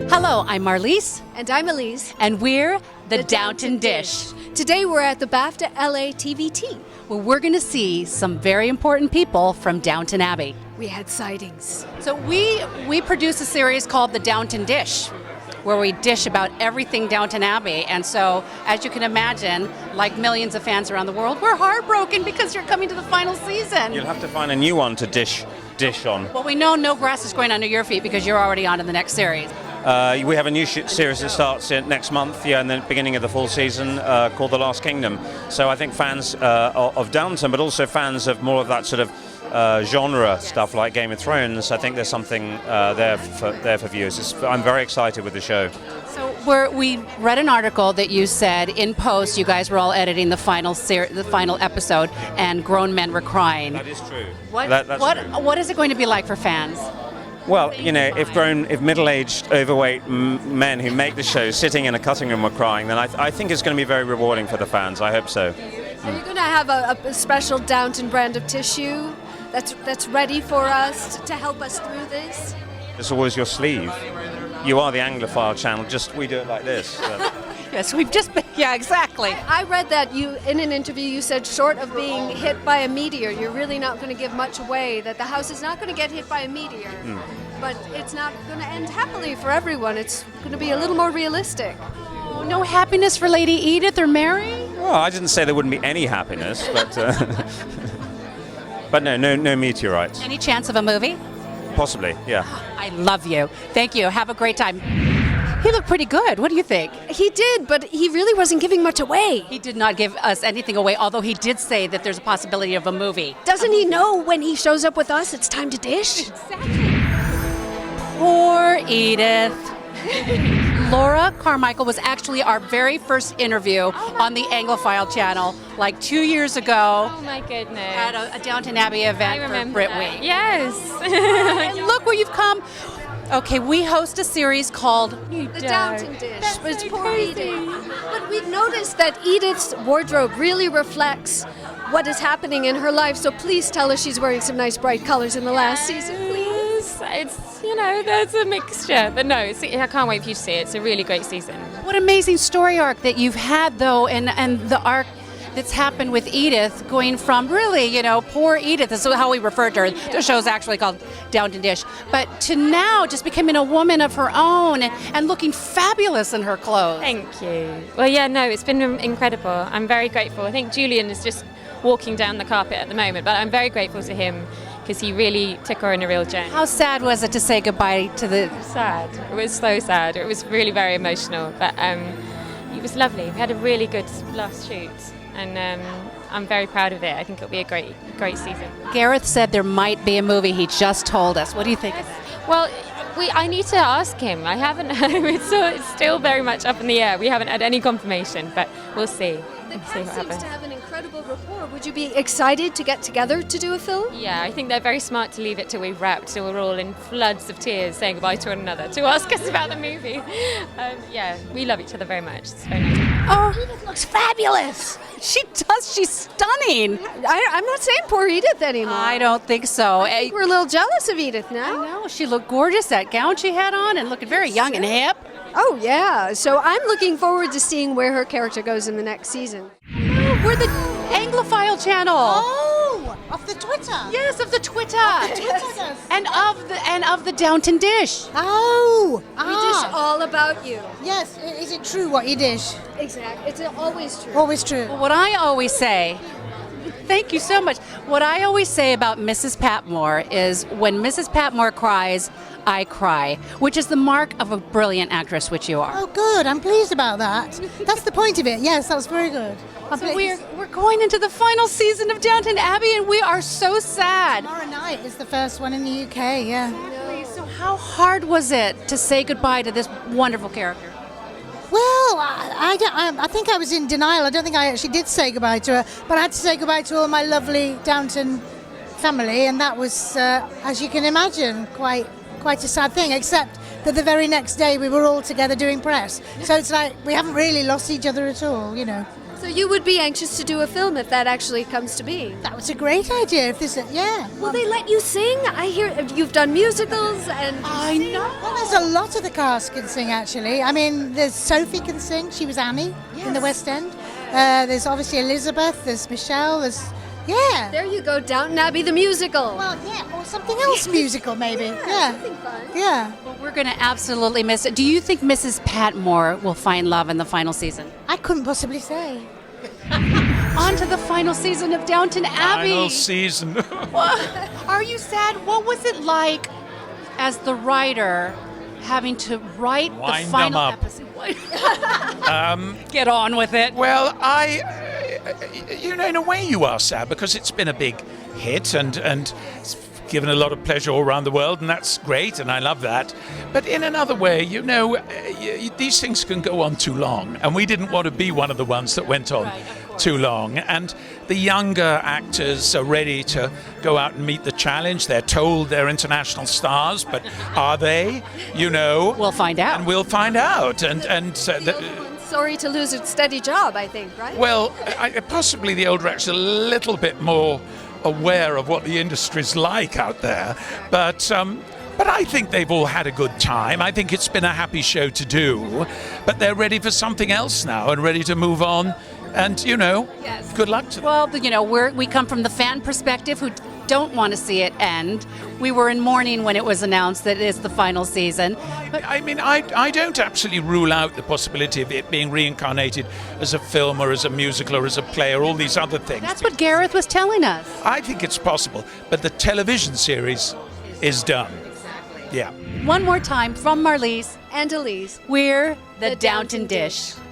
Hello, I'm Marlise. And I'm Elise. And we're the Downton Dish. Today we're at the BAFTA LA TVT. Where we're going to see some very important people from Downton Abbey. We had sightings. So we produce a series called the Downton Dish, where we dish about everything Downton Abbey. And so, as you can imagine, like millions of fans around the world, we're heartbroken because you're coming to the final season. You'll have to find a new one to dish on. Well, we know no grass is growing under your feet because you're already on to the next series. We have a new series that starts next month, in the beginning of the fall season, called The Last Kingdom. So I think fans of Downton, but also fans of more of that sort of genre stuff like Game of Thrones, I think there's something there for viewers. I'm very excited with the show. So we read an article that you said in post you guys were all editing the final episode and grown men were crying. That is true. What is it going to be like for fans? Well, if middle-aged, overweight men who make the show sitting in a cutting room are crying, then I think it's going to be very rewarding for the fans. I hope so. Are you going to have a special Downton brand of tissue that's ready for us to help us through this? It's always your sleeve. You are the Anglophile channel, we do it like this. Yes, we've just been, yeah, exactly. I read that you, in an interview, you said short of being hit by a meteor, you're really not going to give much away, that the house is not going to get hit by a meteor, but it's not going to end happily for everyone. It's going to be a little more realistic. Oh, no happiness for Lady Edith or Mary? Well, I didn't say there wouldn't be any happiness, but but no meteorites. Any chance of a movie? Possibly, yeah. I love you. Thank you. Have a great time. He looked pretty good. What do you think? He did, but he really wasn't giving much away. He did not give us anything away, although he did say that there's a possibility of a movie. Doesn't he know when he shows up with us, it's time to dish? Exactly. Poor Edith. Laura Carmichael was actually our very first interview on the Anglophile channel, like 2 years ago. Oh my goodness. At a Downton Abbey event for Brit Week. Yes. And look where you've come. Okay, we host a series called The Downton Dish. It's poor Edith. But we've noticed that Edith's wardrobe really reflects what is happening in her life, so please tell us she's wearing some nice bright colors in the last season, please. It's, there's a mixture. But no, I can't wait for you to see it. It's a really great season. What amazing story arc that you've had, though, and the arc that's happened with Edith, going from really, poor Edith, this is how we refer to her. The show's actually called Downton Dish. But to now just becoming a woman of her own and looking fabulous in her clothes. Thank you. Well, it's been incredible. I'm very grateful. I think Julian is just walking down the carpet at the moment, but I'm very grateful to him because he really took her on a real journey. How sad was it to say goodbye to the... Sad. It was so sad. It was really very emotional, but it was lovely. We had a really good last shoot. And I'm very proud of it. I think it'll be a great season. Gareth said there might be a movie. He just told us. What do you think of that? Well, I need to ask him. I haven't. It's still very much up in the air. We haven't had any confirmation, but we'll see. The cast seems to have an incredible rapport. Would you be excited to get together to do a film? Yeah, I think they're very smart to leave it till we've wrapped, till we're all in floods of tears saying goodbye to one another, to ask us about the movie. We love each other very much. It's very nice. Oh, Edith looks fabulous. She does. She's stunning. I'm not saying poor Edith anymore. I don't think so. I think we're a little jealous of Edith now. I know. She looked gorgeous. That gown she had on and looking very young and hip. Oh, yeah. So I'm looking forward to seeing where her character goes in the next season. Oh, we're the Anglophile channel. Oh, of the Twitter. Yes, of the Twitter. Twitter. And of the Downton Dish. Oh. We dish all about you. Yes. Is it true what you dish? Exactly. It's always true. Always true. Well, what I always say... Thank you so much. What I always say about Mrs. Patmore is when Mrs. Patmore cries, I cry, which is the mark of a brilliant actress, which you are. Oh, good. I'm pleased about that. That's the point of it. Yes, that was very good. So we're going into the final season of Downton Abbey, and we are so sad. Tomorrow night is the first one in the UK, yeah. So how hard was it to say goodbye to this wonderful character? Well, I think I was in denial. I don't think I actually did say goodbye to her, but I had to say goodbye to all my lovely Downton family, and that was, as you can imagine, quite a sad thing, except that the very next day we were all together doing press. So it's like we haven't really lost each other at all, So you would be anxious to do a film if that actually comes to being. That was a great idea. If this, yeah. Will they let you sing? I hear you've done musicals and. I know. Well, there's a lot of the cast can sing, actually. I mean, there's Sophie can sing. She was Annie in the West End. There's obviously Elizabeth. There's Michelle. There's yeah. There you go, Downton Abbey the musical. Well, yeah, or something else musical maybe. Yeah. Something fun. Yeah. Well, we're going to absolutely miss it. Do you think Mrs. Patmore will find love in the final season? I couldn't possibly say. On to the final season of Downton Abbey. Final season. Are you sad? What was it like as the writer having to write Wind the them final up. episode? Get on with it. Well, in a way you are sad because it's been a big hit and it's given a lot of pleasure all around the world, and that's great, and I love that. But in another way, these things can go on too long, and we didn't want to be one of the ones that went on too long. And the younger actors are ready to go out and meet the challenge. They're told they're international stars, but are they? We'll find out. And we'll find out. Sorry to lose a steady job, I think, right? Well, possibly the older actors are a little bit more aware of what the industry's like out there, but I think they've all had a good time. I think it's been a happy show to do, but they're ready for something else now and ready to move on. And good luck to them. Well, we come from the fan perspective who don't want to see it end. We were in mourning when it was announced that it is the final season. But I don't absolutely rule out the possibility of it being reincarnated as a film or as a musical or as a play or all these other things. That's what Gareth was telling us. I think it's possible, but the television series is done. Yeah. One more time from Marlies And Elise. we're the The Downton Downton Dish. Dish.